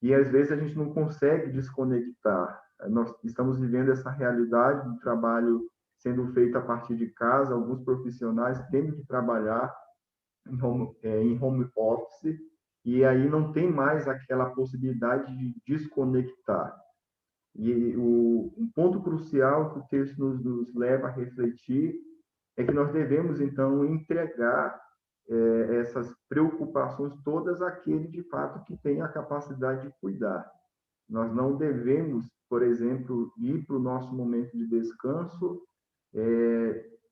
e às vezes a gente não consegue desconectar. Nós estamos vivendo essa realidade do trabalho sendo feito a partir de casa, alguns profissionais tendo que trabalhar em home office, e aí não tem mais aquela possibilidade de desconectar. E um ponto crucial que o texto nos leva a refletir é que nós devemos, então, entregar essas preocupações todas àquele, de fato, que tem a capacidade de cuidar. Nós não devemos, por exemplo, ir para o nosso momento de descanso,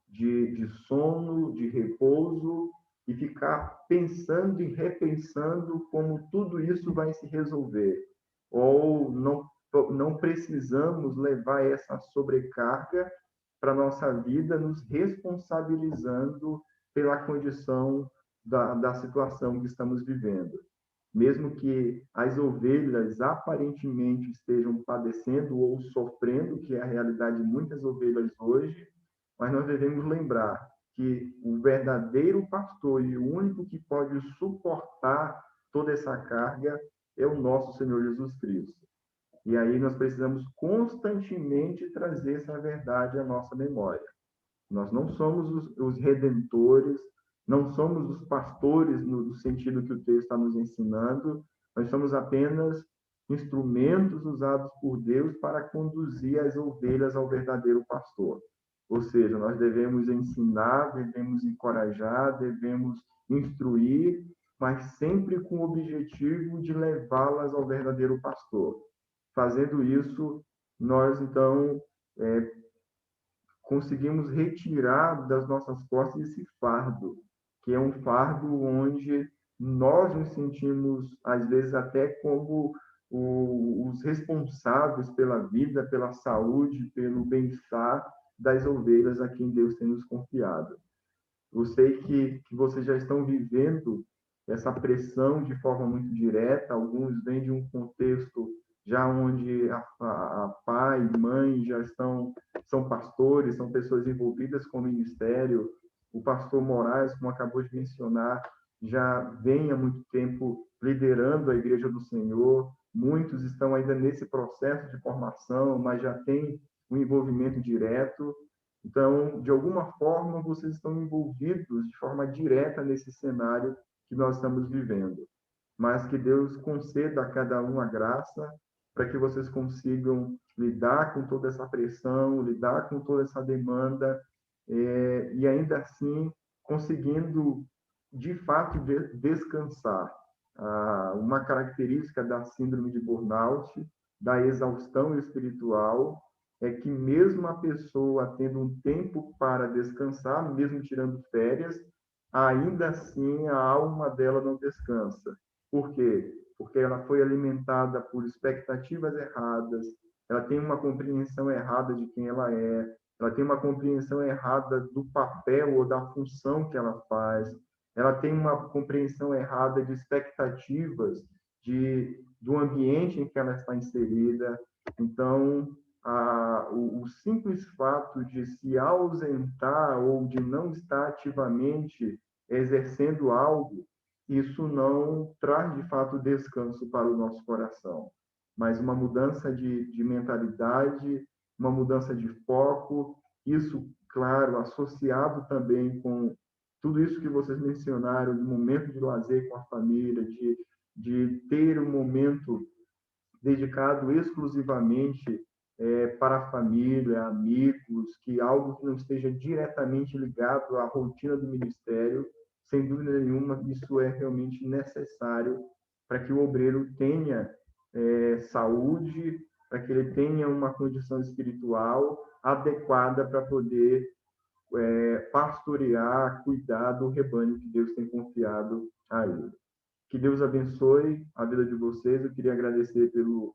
de sono, de repouso, e ficar pensando e repensando como tudo isso vai se resolver. Ou não precisamos levar essa sobrecarga para a nossa vida, nos responsabilizando pela condição da situação que estamos vivendo. Mesmo que as ovelhas aparentemente estejam padecendo ou sofrendo, que é a realidade de muitas ovelhas hoje, mas nós devemos lembrar que o verdadeiro pastor e o único que pode suportar toda essa carga é o nosso Senhor Jesus Cristo. E aí nós precisamos constantemente trazer essa verdade à nossa memória. Nós não somos os redentores, não somos os pastores no sentido que o texto está nos ensinando, nós somos apenas instrumentos usados por Deus para conduzir as ovelhas ao verdadeiro pastor. Ou seja, nós devemos ensinar, devemos encorajar, devemos instruir, mas sempre com o objetivo de levá-las ao verdadeiro pastor. Fazendo isso, nós, então, conseguimos retirar das nossas costas esse fardo, que é um fardo onde nós nos sentimos, às vezes, até como os responsáveis pela vida, pela saúde, pelo bem-estar das ovelhas a quem Deus tem nos confiado. Eu sei que vocês já estão vivendo essa pressão de forma muito direta, alguns vêm de um contexto já onde a pai e mãe já são pastores, são pessoas envolvidas com o ministério. O pastor Moraes, como acabou de mencionar, já vem há muito tempo liderando a Igreja do Senhor. Muitos estão ainda nesse processo de formação, mas já têm um envolvimento direto. Então, de alguma forma, vocês estão envolvidos de forma direta nesse cenário que nós estamos vivendo. Mas que Deus conceda a cada um a graça para que vocês consigam lidar com toda essa pressão, lidar com toda essa demanda, e ainda assim conseguindo, de fato, descansar. Uma característica da síndrome de burnout, da exaustão espiritual, é que mesmo a pessoa tendo um tempo para descansar, mesmo tirando férias, ainda assim a alma dela não descansa. Por quê? Porque ela foi alimentada por expectativas erradas, ela tem uma compreensão errada de quem ela tem uma compreensão errada do papel ou da função que ela faz, ela tem uma compreensão errada de expectativas do ambiente em que ela está inserida. Então, o simples fato de se ausentar ou de não estar ativamente exercendo algo, isso não traz, de fato, descanso para o nosso coração, mas uma mudança de mentalidade, uma mudança de foco, isso, claro, associado também com tudo isso que vocês mencionaram, de momento de lazer com a família, de ter um momento dedicado exclusivamente para a família, amigos, que algo que não esteja diretamente ligado à rotina do ministério, sem dúvida nenhuma, isso é realmente necessário para que o obreiro tenha saúde, para que ele tenha uma condição espiritual adequada para poder pastorear, cuidar do rebanho que Deus tem confiado a ele. Que Deus abençoe a vida de vocês. Eu queria agradecer pelo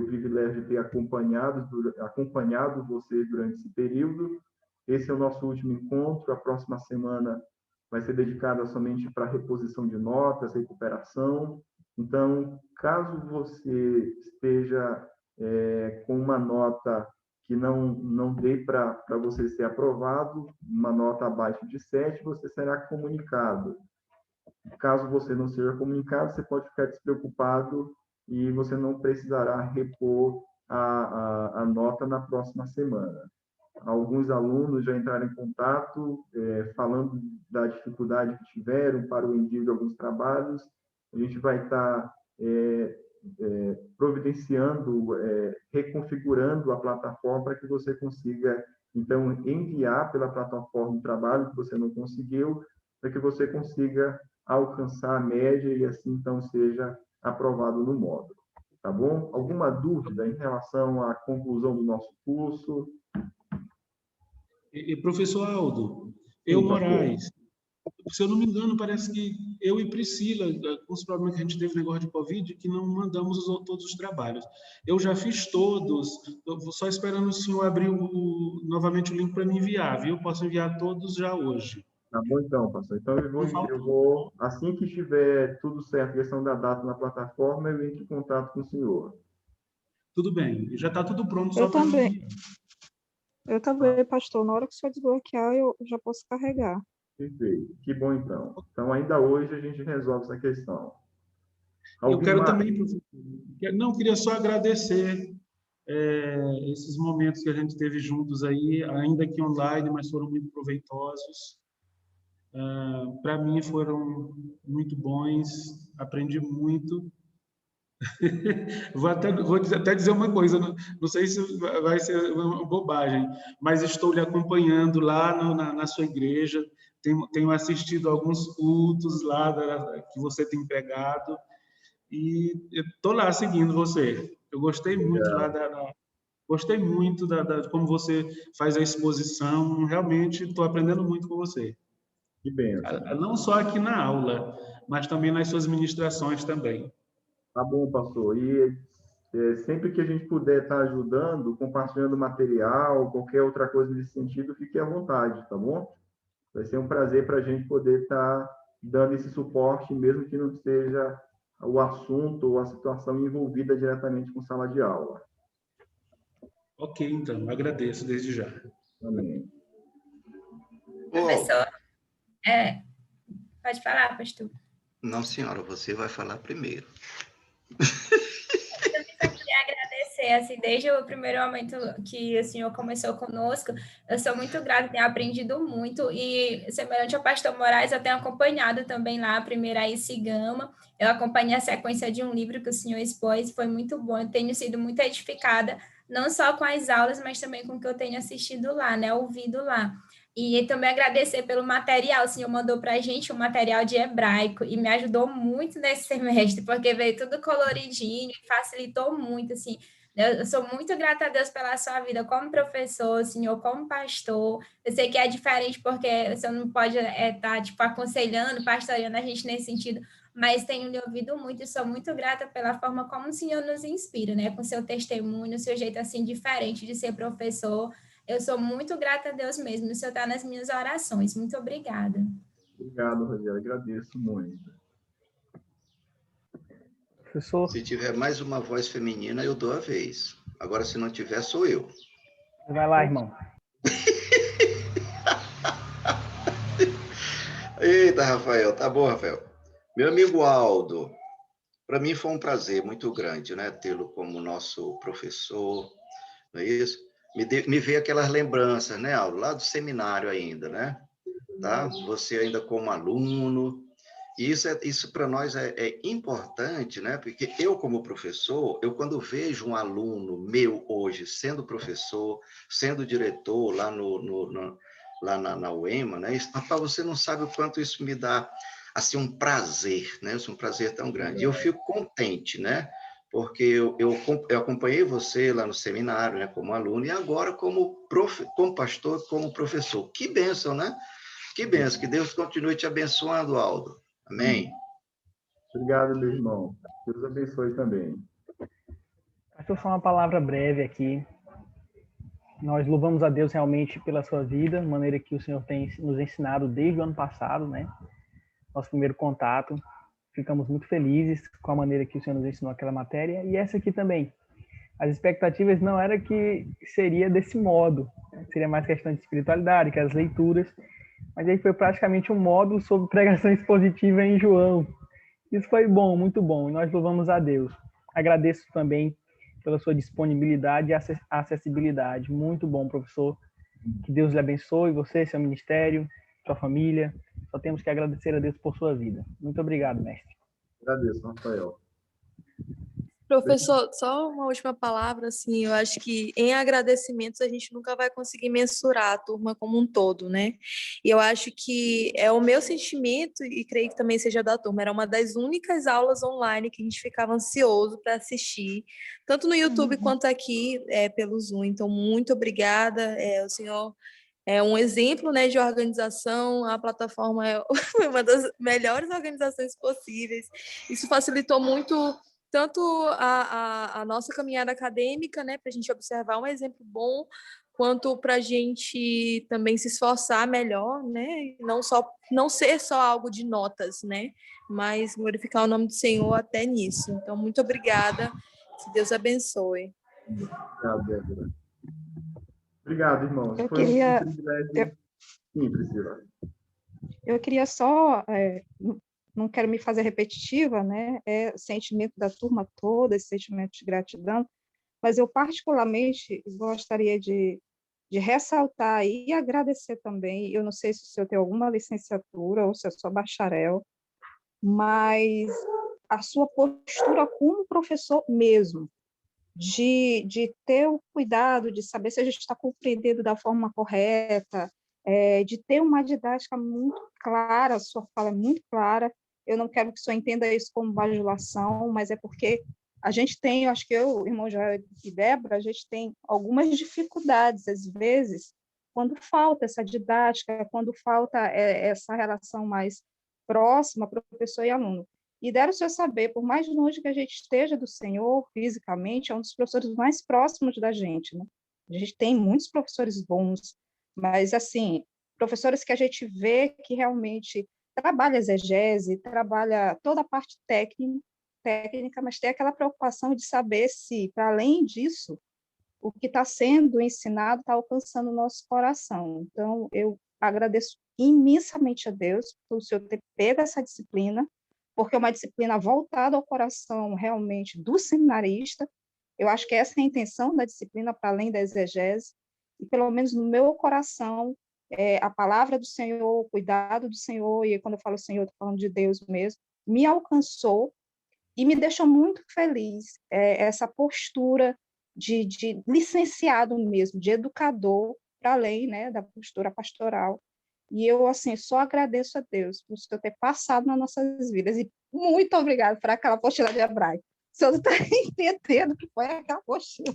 privilégio de ter acompanhado vocês durante esse período. Esse é o nosso último encontro. A próxima semana vai ser dedicada somente para reposição de notas, recuperação. Então, caso você esteja com uma nota que não dê para você ser aprovado, uma nota abaixo de 7, você será comunicado. Caso você não seja comunicado, você pode ficar despreocupado e você não precisará repor a nota na próxima semana. Alguns alunos já entraram em contato falando da dificuldade que tiveram para o envio de alguns trabalhos. A gente vai estar providenciando, reconfigurando a plataforma para que você consiga, então, enviar pela plataforma o trabalho que você não conseguiu, para que você consiga alcançar a média e assim, então, seja aprovado no módulo. Tá bom? Alguma dúvida em relação à conclusão do nosso curso? Professor Aldo, eu, Sim, pastor. Moraes, se eu não me engano, parece que eu e Priscila, com os problemas que a gente teve no negócio de Covid, que não mandamos todos os trabalhos. Eu já fiz todos, eu vou só esperando o senhor abrir novamente o link para me enviar, viu? Posso enviar todos já hoje. Tá bom, então, pastor. Então, Não falta. eu vou, assim que estiver tudo certo, questão da data na plataforma, eu entro em contato com o senhor. Tudo bem, já está tudo pronto, só Eu para também. mim. Eu também, pastor. Na hora que o senhor desbloquear, eu já posso carregar. Perfeito. Que bom, então. Então, ainda hoje a gente resolve essa questão. Eu quero Alguma... também, professor, não, queria só agradecer esses momentos que a gente teve juntos aí, ainda que online, mas foram muito proveitosos. Para mim foram muito bons, aprendi muito. Vou até dizer uma coisa, não sei se vai ser uma bobagem, mas estou lhe acompanhando lá na sua igreja, tenho assistido alguns cultos lá que você tem pregado, e estou lá seguindo você. Eu gostei muito lá gostei muito de como você faz a exposição, realmente estou aprendendo muito com você. Que bênção. Não só aqui na aula, mas também nas suas ministrações também. Tá bom, pastor. E sempre que a gente puder estar ajudando, compartilhando material, qualquer outra coisa nesse sentido, fique à vontade, tá bom? Vai ser um prazer para a gente poder estar dando esse suporte, mesmo que não seja o assunto ou a situação envolvida diretamente com sala de aula. Ok, então, agradeço desde já. Amém. Professor, pode falar, pastor. Não, senhora, você vai falar primeiro. Eu só queria agradecer, assim, desde o primeiro momento que o senhor começou conosco, eu sou muito grata, tenho aprendido muito, e semelhante ao pastor Moraes, eu tenho acompanhado também lá a primeira IC Gama, eu acompanhei a sequência de um livro que o senhor expôs, foi muito bom, eu tenho sido muito edificada, não só com as aulas, mas também com o que eu tenho assistido lá, né, ouvido lá. E também agradecer pelo material, o senhor mandou para a gente um material de hebraico e me ajudou muito nesse semestre, porque veio tudo coloridinho e facilitou muito, assim. Eu sou muito grata a Deus pela sua vida como professor, senhor como pastor. Eu sei que é diferente porque o senhor não pode estar, tipo, aconselhando, pastoreando a gente nesse sentido, mas tenho lhe ouvido muito e sou muito grata pela forma como o senhor nos inspira, né? Com seu testemunho, seu jeito, assim, diferente de ser professor. Eu sou muito grata a Deus mesmo. O Senhor está nas minhas orações. Muito obrigada. Obrigado, Rogério. Agradeço muito. Professor, Se tiver mais uma voz feminina, eu dou a vez. Agora, se não tiver, sou eu. vai lá, irmão. Eita, Rafael. Tá bom, Rafael. Meu amigo Aldo, para mim foi um prazer muito grande, né, tê-lo como nosso professor, não é isso? Me veio aquelas lembranças, né, Aldo, lá do seminário ainda, né? Tá? Você ainda como aluno, e isso para nós é importante, né? Porque eu, como professor, eu quando vejo um aluno meu hoje sendo professor, sendo diretor lá lá na UEMA, né? Isso, rapaz, você não sabe o quanto isso me dá assim um prazer, né? Isso é um prazer tão grande. E eu fico contente, né? Porque eu acompanhei você lá no seminário, né? Como aluno, e agora como pastor, como professor. Que bênção, né? Que bênção. Que Deus continue te abençoando, Aldo. Amém. Obrigado, meu irmão. Deus abençoe também. Pastor, só uma palavra breve aqui. Nós louvamos a Deus realmente pela sua vida, de maneira que o Senhor tem nos ensinado desde o ano passado, né? Nosso primeiro contato. Ficamos muito felizes com a maneira que o Senhor nos ensinou aquela matéria. E essa aqui também. As expectativas não era que seria desse modo. Seria mais questão de espiritualidade, que as leituras. Mas aí foi praticamente um módulo sobre pregação expositiva em João. Isso foi bom, muito bom. E nós louvamos a Deus. Agradeço também pela sua disponibilidade e acessibilidade. Muito bom, professor. Que Deus lhe abençoe, você, seu ministério, sua família. Só temos que agradecer a Deus por sua vida. Muito obrigado, mestre. Agradeço, Rafael. Professor, só uma última palavra, assim, eu acho que em agradecimentos a gente nunca vai conseguir mensurar a turma como um todo, né? E eu acho que é o meu sentimento, e creio que também seja da turma, era uma das únicas aulas online que a gente ficava ansioso para assistir, tanto no YouTube quanto aqui pelo Zoom. Então, muito obrigada, o senhor é um exemplo, né, de organização, a plataforma é uma das melhores organizações possíveis. Isso facilitou muito tanto a nossa caminhada acadêmica, né, para a gente observar um exemplo bom, quanto para a gente também se esforçar melhor, né, não ser só algo de notas, né, mas glorificar o nome do Senhor até nisso. Então, muito obrigada, que Deus abençoe. Obrigado, Débora. Obrigado, irmãos. Eu Foi um queria, privilégio. Sim, Priscila. eu queria só, não quero me fazer repetitiva, né? É o sentimento da turma toda, esse sentimento de gratidão, mas eu particularmente gostaria de ressaltar e agradecer também. Eu não sei se o senhor tem alguma licenciatura ou se é só bacharel, mas a sua postura como professor mesmo, de ter o cuidado de saber se a gente está compreendendo da forma correta, de ter uma didática muito clara, a sua fala é muito clara. Eu não quero que o senhor entenda isso como bajulação, mas é porque a gente tem, eu acho que eu, irmão Joel e Débora, a gente tem algumas dificuldades, às vezes, quando falta essa didática, quando falta essa relação mais próxima, professor e aluno. E dera o senhor saber, por mais longe que a gente esteja do Senhor, fisicamente, é um dos professores mais próximos da gente, né? A gente tem muitos professores bons, mas, assim, professores que a gente vê que realmente trabalha exegese, trabalha toda a parte técnica, mas tem aquela preocupação de saber se, para além disso, o que está sendo ensinado está alcançando o nosso coração. Então, eu agradeço imensamente a Deus por o senhor ter pego essa disciplina, porque é uma disciplina voltada ao coração realmente do seminarista. Eu acho que essa é a intenção da disciplina, para além da exegese, e pelo menos no meu coração, a palavra do Senhor, o cuidado do Senhor, e quando eu falo Senhor, estou falando de Deus mesmo, me alcançou e me deixou muito feliz, essa postura de licenciado mesmo, de educador, para além, né, da postura pastoral. E eu, assim, só agradeço a Deus por o Senhor ter passado nas nossas vidas. E muito obrigada por aquela apostila de hebraico. O senhor não está entendendo o que foi aquela apostila.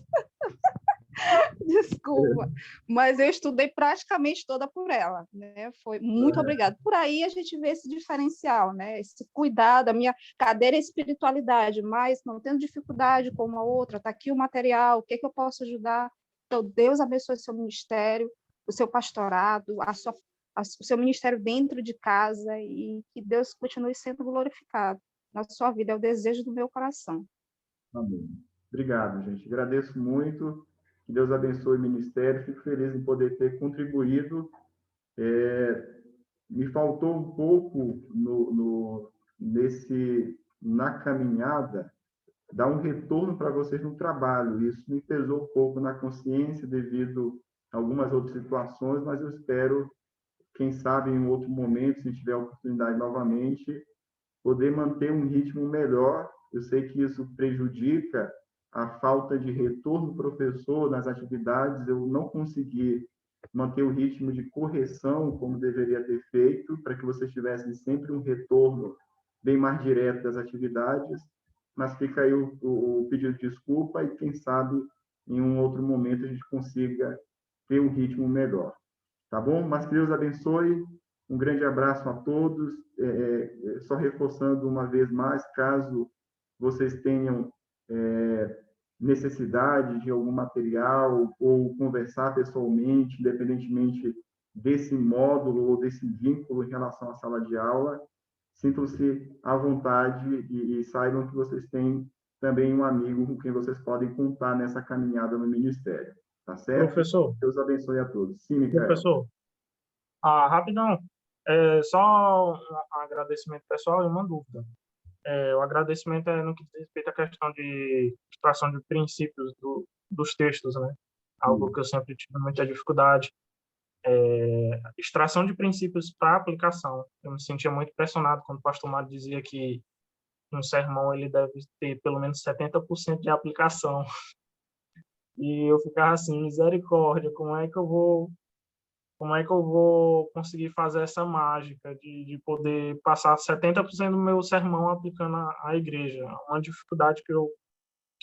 Desculpa, mas eu estudei praticamente toda por ela, né? Foi muito obrigada. Por aí a gente vê esse diferencial, né? Esse cuidado, a minha cadeira é espiritualidade, mas não tendo dificuldade com uma outra, está aqui o material, o que eu posso ajudar? Então, Deus abençoe o seu ministério, o seu pastorado, o seu ministério dentro de casa, e que Deus continue sendo glorificado na sua vida, é o desejo do meu coração. Amém. Obrigado, gente. Agradeço muito. Que Deus abençoe o ministério. Fico feliz em poder ter contribuído. Me faltou um pouco na caminhada dar um retorno para vocês no trabalho. Isso me pesou um pouco na consciência devido a algumas outras situações, mas eu espero, quem sabe, em um outro momento, se tiver a oportunidade novamente, poder manter um ritmo melhor. Eu sei que isso prejudica a falta de retorno do professor nas atividades, eu não consegui manter o ritmo de correção como deveria ter feito, para que vocês tivessem sempre um retorno bem mais direto das atividades, mas fica aí o pedido de desculpa e, quem sabe, em um outro momento a gente consiga ter um ritmo melhor. Tá bom? Mas que Deus abençoe, um grande abraço a todos, só reforçando uma vez mais, caso vocês tenham necessidade de algum material ou conversar pessoalmente, independentemente desse módulo ou desse vínculo em relação à sala de aula, sintam-se à vontade e saibam que vocês têm também um amigo com quem vocês podem contar nessa caminhada no ministério. Tá certo? Professor. Deus abençoe a todos. Sim, Micael. Professor. Rapidão. Só um agradecimento pessoal e uma dúvida. O agradecimento é no que diz respeito à questão de extração de princípios dos textos, né? Algo que eu sempre tive muita dificuldade. Extração de princípios para aplicação. Eu me sentia muito pressionado quando o pastor Mário dizia que um sermão ele deve ter pelo menos 70% de aplicação. E eu ficava assim, misericórdia, como é que eu vou conseguir fazer essa mágica de poder passar 70% do meu sermão aplicando à igreja? É uma dificuldade que eu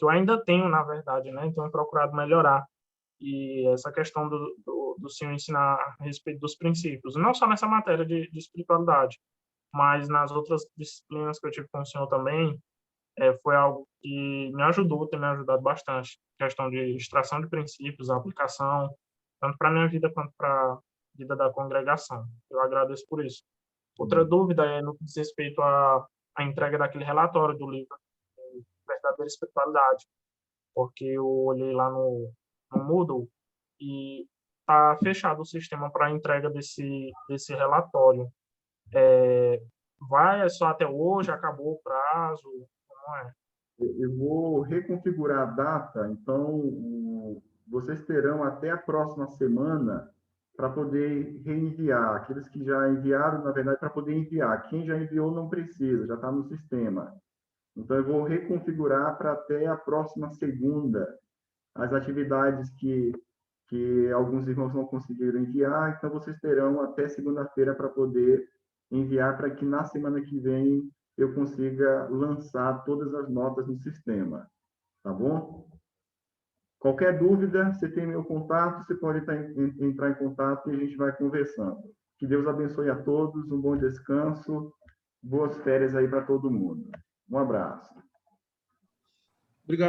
ainda tenho, na verdade, né? Então, eu procurado melhorar. E essa questão do Senhor ensinar a respeito dos princípios, não só nessa matéria de espiritualidade, mas nas outras disciplinas que eu tive com o Senhor também, foi algo que me ajudou, tem me ajudado bastante. Questão de extração de princípios, a aplicação, tanto para a minha vida quanto para a vida da congregação. Eu agradeço por isso. Outra dúvida é no que diz respeito à entrega daquele relatório do livro Verdadeira Espiritualidade, porque eu olhei lá no Moodle e está fechado o sistema para a entrega desse relatório. Vai só até hoje? Acabou o prazo? Como é? Eu vou reconfigurar a data, então vocês terão até a próxima semana para poder reenviar. Aqueles que já enviaram, na verdade, para poder enviar. Quem já enviou não precisa, já está no sistema. Então, eu vou reconfigurar para até a próxima segunda as atividades que alguns irmãos não conseguiram enviar. Então, vocês terão até segunda-feira para poder enviar, para que na semana que vem eu consiga lançar todas as notas no sistema. Tá bom? Qualquer dúvida, você tem meu contato, você pode entrar em contato e a gente vai conversando. Que Deus abençoe a todos, um bom descanso, boas férias aí para todo mundo. Um abraço. Obrigado.